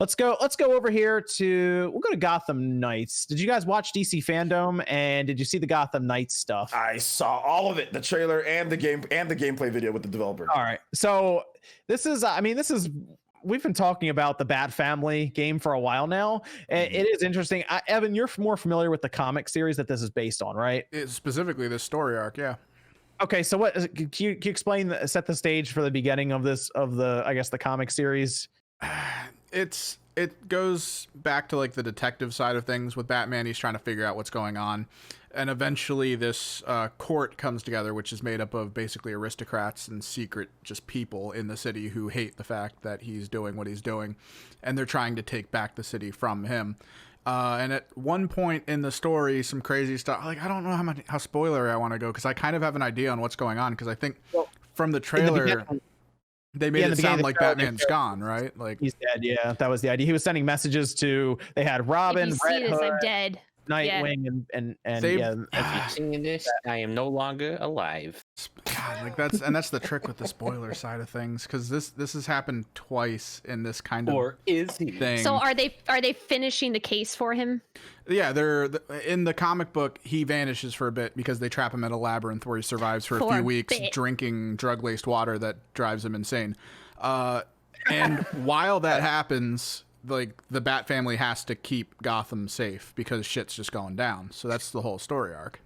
Let's go over here we'll go to Gotham Knights. Did you guys watch DC Fandome, and did you see the Gotham Knights stuff? I saw all of it, the trailer and the gameplay video with the developer. All right. So this is we've been talking about the Bat Family game for a while now. It is interesting. Evan, you're more familiar with the comic series that this is based on, right? Specifically this story arc, yeah. Okay, so what can you explain, set the stage for the beginning of the comic series? It goes back to like the detective side of things with Batman. He's trying to figure out what's going on, and eventually this court comes together, which is made up of basically aristocrats and secret just people in the city who hate the fact that he's doing what he's doing, and they're trying to take back the city from him. And at one point in the story, some crazy stuff. Like, I don't know how spoilery I want to go, because I kind of have an idea on what's going on, because I think from the trailer they made it sound like Batman's gone, right? Like he's dead. Yeah, that was the idea. He was sending messages to. They had Robin, Red Hood, I'm dead. Nightwing, and if you've seen this, I am no longer alive. God, like that's the trick with the spoiler side of things, because this has happened twice in this kind of thing. So are they finishing the case for him? Yeah, they're in the comic book. He vanishes for a bit because they trap him in a labyrinth where he survives for a few weeks, drinking drug-laced water that drives him insane. And while that happens, like the Bat Family has to keep Gotham safe because shit's just going down. So that's the whole story arc.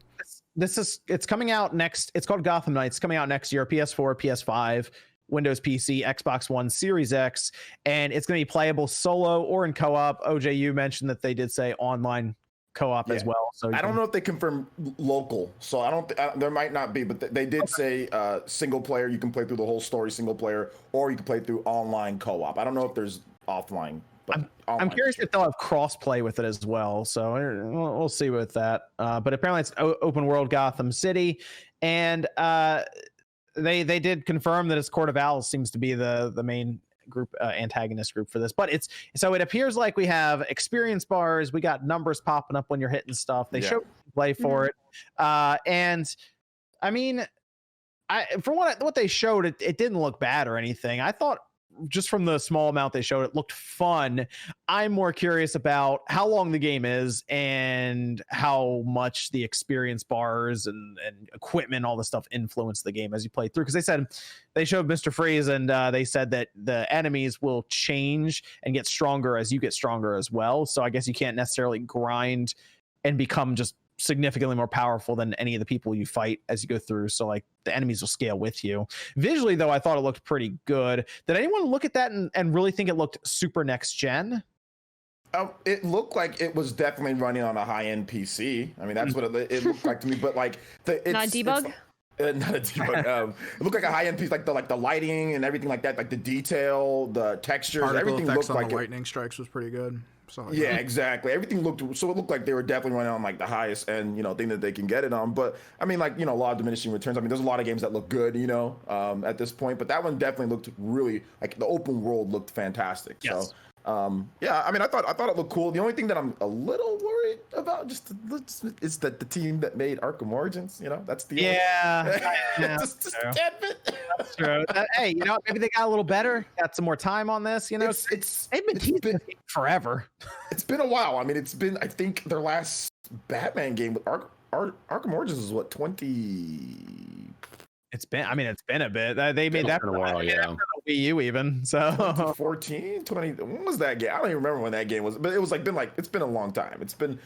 It's coming out next. It's called Gotham Knights. It's coming out next year. PS4, PS5, Windows PC, Xbox One, Series X, and it's going to be playable solo or in co-op. OJ, you mentioned that they did say online co-op as well. So I don't know if they confirm local, so I don't. There might not be, but they did say single player. You can play through the whole story single player, or you can play through online co-op. I don't know if there's offline. I'm curious if they'll have cross-play with it as well, so we'll see with that. But apparently it's open world Gotham City, and they did confirm that it's Court of Owls seems to be the main group, antagonist group for this. But it appears like we have experience bars, we got numbers popping up when you're hitting stuff. They showed play for it, and I mean, for what they showed, it didn't look bad or anything. I thought, just from the small amount they showed, it looked fun. I'm more curious about how long the game is and how much the experience bars and equipment, all the stuff influence the game as you play through. Because they showed Mr. Freeze, and they said that the enemies will change and get stronger as you get stronger as well. So I guess you can't necessarily grind and become just significantly more powerful than any of the people you fight as you go through. So like the enemies will scale with you. Visually though, I thought it looked pretty good. Did anyone look at that and really think it looked super next gen? It looked like it was definitely running on a high-end PC. I mean, that's what it looked like to me. But like not debug. Not a debug. It looked like a high-end piece, like the lighting and everything like that, like the detail, the textures, everything looked like the lightning strikes was pretty good. So yeah, exactly. Everything looked like they were definitely running on like the highest end, thing that they can get it on. But I mean, like, a lot of diminishing returns. I mean, there's a lot of games that look good, at this point, but that one definitely looked really, like, the open world looked fantastic. Yes. So yeah, I mean, I thought it looked cool. The only thing that I'm a little worried about is that the team that made Arkham Origins, that's the that's true. Hey, maybe they got a little better, got some more time on this. They've been teasing forever. It's been a while. I mean, I think their last Batman game with Arkham Origins is what, 20. It's been a bit. They made that for a while, yeah. Wii U even. So 14, 20. When was that game? I don't even remember when that game was, but it was it's been a long time. It's been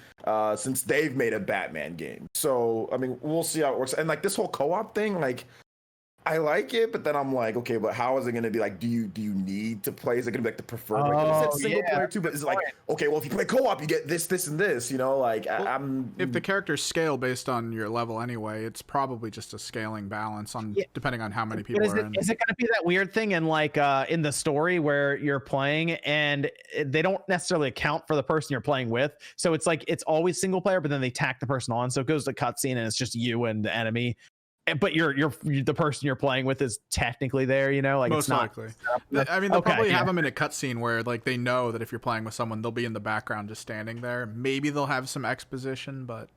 since they've made a Batman game. So I mean, we'll see how it works. And like this whole co-op thing, like, I like it, but then I'm like, okay, but how is it going to be? Like, do you need to play? Is it going to be like the preferred? Like, it's single player too, but it's like, okay, well, if you play co-op, you get this, and this. Like, if the characters scale based on your level anyway, it's probably just a scaling balance depending on how many people are in. Is it going to be that weird thing in like in the story where you're playing and they don't necessarily account for the person you're playing with? So it's like it's always single player, but then they tack the person on, so it goes to cutscene and it's just you and the enemy. But you're the person you're playing with is technically there, like most it's not likely. I mean, they'll probably have them in a cutscene where like they know that if you're playing with someone, they'll be in the background just standing there. Maybe they'll have some exposition, but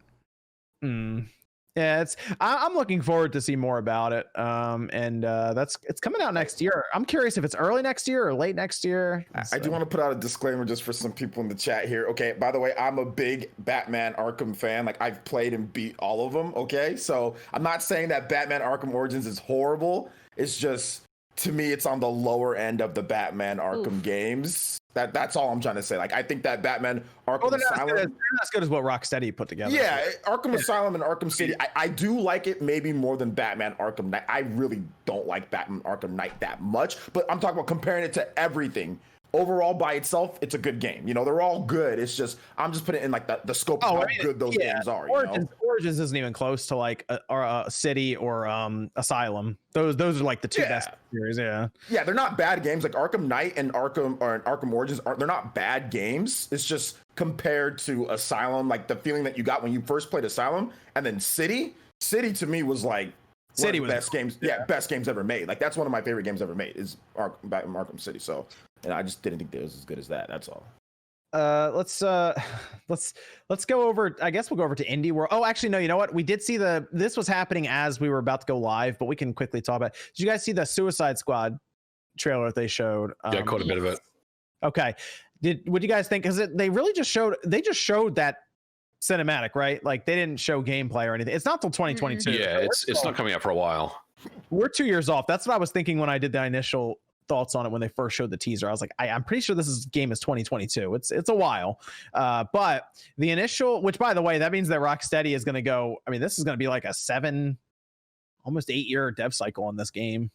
Yeah, I'm looking forward to see more about it. And it's coming out next year. I'm curious if it's early next year or late next year. I do want to put out a disclaimer just for some people in the chat here. Okay, by the way, I'm a big Batman Arkham fan. Like, I've played and beat all of them. Okay, so I'm not saying that Batman Arkham Origins is horrible. It's just, to me, it's on the lower end of the Batman Arkham games. That's all I'm trying to say. Like, I think that Batman Arkham Asylum, they're not as good as what Rocksteady put together. Yeah, Arkham Asylum and Arkham City, I do like it maybe more than Batman Arkham Knight. I really don't like Batman Arkham Knight that much, but I'm talking about comparing it to everything. Overall, by itself, it's a good game. You know, they're all good. It's just, I'm just putting it in like the scope of how good those games are. Origins isn't even close to like a City or Asylum. Those are like the two best series. Yeah, they're not bad games. Like Arkham Knight and Arkham Origins they're not bad games. It's just compared to Asylum, like the feeling that you got when you first played Asylum, and then City to me was like one of the best games. Yeah, best games ever made. Like, that's one of my favorite games ever made is Arkham City. So. And I just didn't think it was as good as that. That's all. Let's go over. I guess we'll go over to Indie World. Oh, actually, no. You know what? We did see this was happening as we were about to go live, but we can quickly talk about it. Did you guys see the Suicide Squad trailer that they showed? Yeah, caught a bit of it. Okay. What do you guys think? Because they really just showed that cinematic, right? Like, they didn't show gameplay or anything. It's not till 2022. Yeah, it's not coming out for a while. We're 2 years off. That's what I was thinking when I did the initial thoughts on it when they first showed the teaser. I was like, I'm pretty sure this game is 2022. It's a while, but the initial, which by the way, that means that Rocksteady is going to go. I mean, this is going to be like a 7, almost 8 year dev cycle on this game.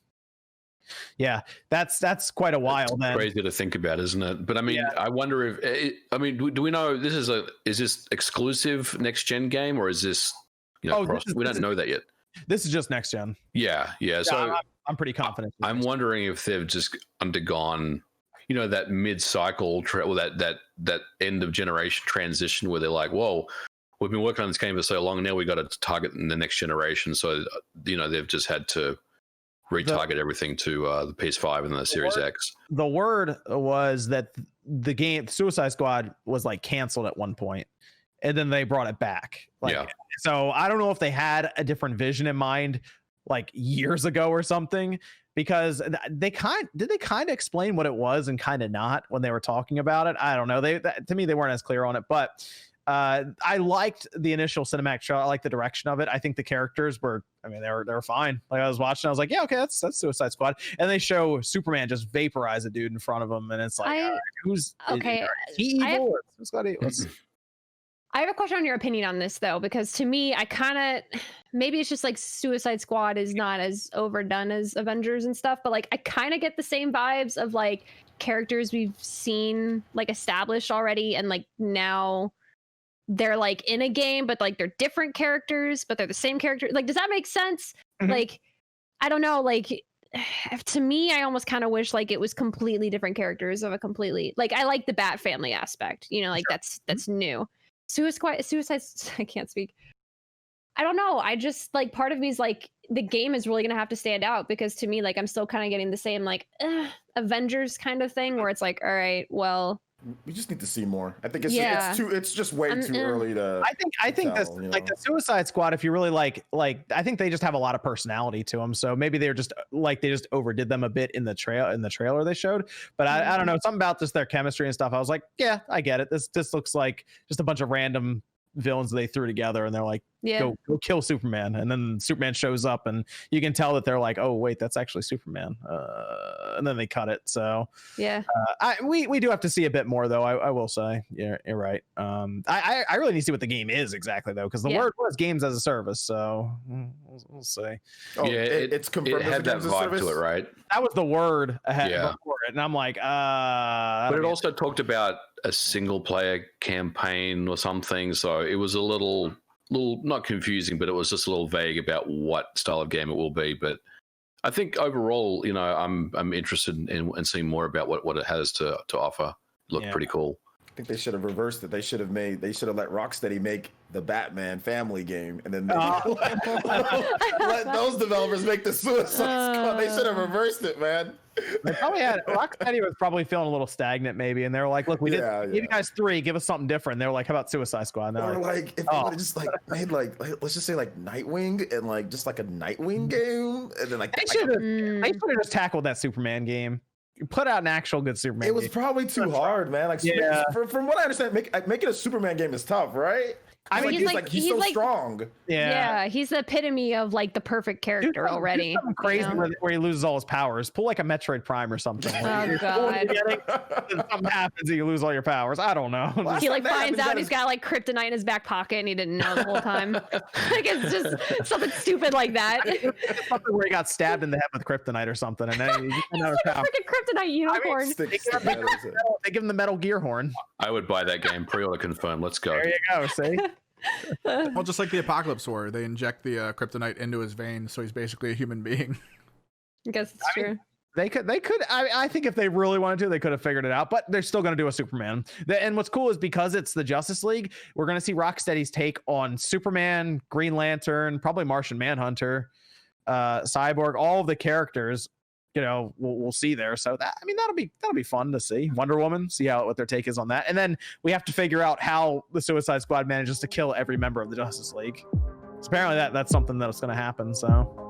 Yeah, that's quite a while. Then crazy to think about, isn't it? But I mean, I wonder if do we know is this exclusive next gen game, or is this we don't know that yet. This is just next gen. Yeah. So I'm pretty confident. I'm wondering if they've just undergone, that mid-cycle, that end of generation transition where they're like, whoa, we've been working on this game for so long, now we got to target in the next generation. So, they've just had to retarget everything to the PS5 and the Series X. The word was that the game Suicide Squad was like canceled at one point, and then they brought it back. So I don't know if they had a different vision in mind like years ago or something, because they kind of explain what it was and kind of not when they were talking about it. I don't know. To me, they weren't as clear on it, but I liked the initial cinematic trailer. I liked the direction of it. I think the characters were, they were fine. Like, I was watching, I was like, yeah, okay, that's Suicide Squad. And they show Superman just vaporize a dude in front of him, and it's like, who's okay? Is he evil? I have a question on your opinion on this, though, because to me, maybe it's just like Suicide Squad is not as overdone as Avengers and stuff, but like I kind of get the same vibes of like characters we've seen like established already, and like now they're like in a game, but like they're different characters, but they're the same character. Like, does that make sense? Mm-hmm. Like, I don't know. Like, to me, I almost kind of wish like it was completely different characters of a completely, like, I like the Bat family aspect, like sure. That's new. Suicide, I can't speak. I don't know. I just like, part of me is like, the game is really going to have to stand out, because to me, like, I'm still kind of getting the same like Avengers kind of thing where it's like, all right, well, we just need to see more. I think it's just way too early to. I think this, like the Suicide Squad, if you really like, I think they just have a lot of personality to them. So maybe they're just like, they just overdid them a bit in the trailer they showed. But I don't know, something about just their chemistry and stuff. I was like, yeah, I get it. This looks like just a bunch of random villains they threw together, and they're like, go kill Superman, and then Superman shows up, and you can tell that they're like, oh wait, that's actually Superman, and then they cut it. So we do have to see a bit more, though. I will say, yeah, you're right. I really need to see what the game is exactly, though, because the word was games as a service, so we'll see. It's confirmed. It had that vibe to it, right? That was the word ahead before it, and I'm like, but it also talked about a single player campaign or something, so it was a little not confusing, but it was just a little vague about what style of game it will be. But I think overall, I'm interested in seeing more about what it has to offer. Looked pretty cool. I think they should have reversed it. They should have let Rocksteady make the Batman family game, and then let those developers make the Suicide Squad. They should have reversed it, man. They probably had Rocksteady was probably feeling a little stagnant, maybe, and they were like, "Look, we gave you guys 3, give us something different." They were like, "How about Suicide Squad?" And Or they're like if they would have just like made like let's just say like Nightwing and like just like a Nightwing game, and then like they should have just tackled that Superman game. Put out an actual good Superman. it was game. probably too hard, man. Like from what I understand, making a Superman game is tough, right? I mean, he's so strong. Yeah, he's the epitome of like the perfect character already. Something crazy where he loses all his powers. Pull like a Metroid Prime or something. Oh god! Something happens and you lose all your powers. I don't know. He like finds out he's got like kryptonite in his back pocket and he didn't know the whole time. Like it's just something stupid like that. Something where he got stabbed in the head with kryptonite or something, and then he just got out of power. Freaking kryptonite unicorn. They give him the Metal Gear horn. I would buy that game. Pre-order confirmed. Let's go. There you go. See. Well, just like the Apocalypse War, they inject the kryptonite into his veins, so he's basically a human being. I guess it's true. They could. I think if they really wanted to, they could have figured it out. But they're still going to do a Superman. And what's cool is because it's the Justice League, we're going to see Rocksteady's take on Superman, Green Lantern, probably Martian Manhunter, Cyborg, all of the characters. You know, we'll see there. So that'll be fun to see. Wonder Woman, see what their take is on that. And then we have to figure out how the Suicide Squad manages to kill every member of the Justice League. So apparently that's something that's going to happen. So.